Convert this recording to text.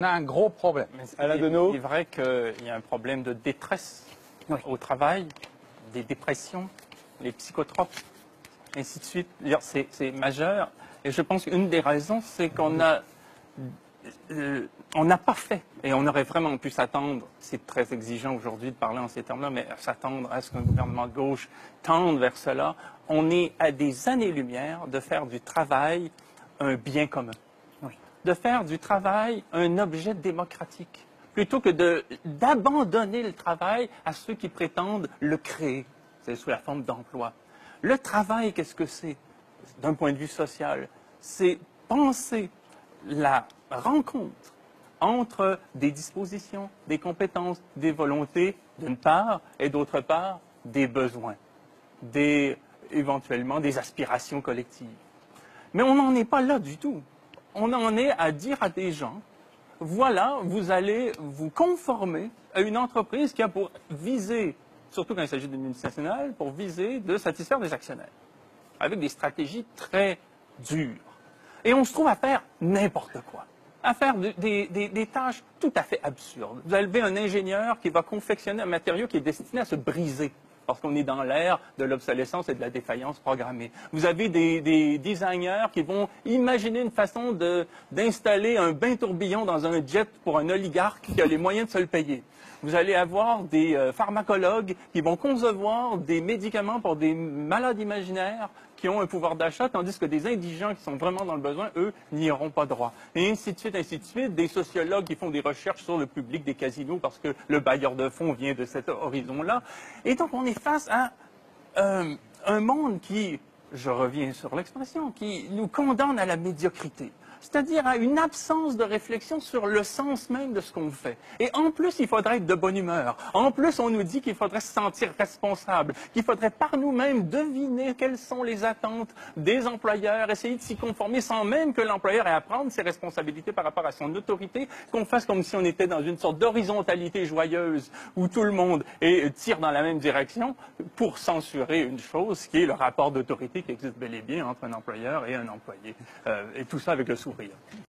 On a un gros problème. Alain Deneau. Il est vrai qu'il y a un problème de détresse au travail, des dépressions, les psychotropes, ainsi de suite. C'est majeur. Et je pense qu'une des raisons, c'est qu'on on n'a pas fait, et on aurait vraiment pu s'attendre, c'est très exigeant aujourd'hui de parler en ces termes-là, mais s'attendre à ce qu'un gouvernement de gauche tende vers cela. On est à des années-lumière de faire du travail un bien commun. De faire du travail un objet démocratique, plutôt que d'abandonner le travail à ceux qui prétendent le créer, c'est sous la forme d'emploi. Le travail, qu'est-ce que c'est? D'un point de vue social, c'est penser la rencontre entre des dispositions, des compétences, des volontés, d'une part, et d'autre part, des besoins, éventuellement des aspirations collectives. Mais on n'en est pas là du tout. On en est à dire à des gens, voilà, vous allez vous conformer à une entreprise qui a pour viser, surtout quand il s'agit d'une multinationale, pour viser de satisfaire des actionnaires, avec des stratégies très dures. Et on se trouve à faire n'importe quoi, à faire des tâches tout à fait absurdes. Vous avez un ingénieur qui va confectionner un matériau qui est destiné à se briser, parce qu'on est dans l'ère de l'obsolescence et de la défaillance programmée. Vous avez des designers qui vont imaginer une façon d'installer un bain tourbillon dans un jet pour un oligarque qui a les moyens de se le payer. Vous allez avoir des pharmacologues qui vont concevoir des médicaments pour des malades imaginaires qui ont un pouvoir d'achat, tandis que des indigents qui sont vraiment dans le besoin, eux, n'y auront pas droit. Et ainsi de suite, ainsi de suite. Des sociologues qui font des recherches sur le public des casinos parce que le bailleur de fonds vient de cet horizon-là. Et donc, on est face à un monde qui, je reviens sur l'expression, qui nous condamne à la médiocrité. C'est-à-dire à une absence de réflexion sur le sens même de ce qu'on fait. Et en plus, il faudrait être de bonne humeur. En plus, on nous dit qu'il faudrait se sentir responsable, qu'il faudrait par nous-mêmes deviner quelles sont les attentes des employeurs, essayer de s'y conformer sans même que l'employeur ait à prendre ses responsabilités par rapport à son autorité, qu'on fasse comme si on était dans une sorte d'horizontalité joyeuse où tout le monde tire dans la même direction pour censurer une chose qui est le rapport d'autorité qui existe bel et bien entre un employeur et un employé. Et tout ça avec le sourire.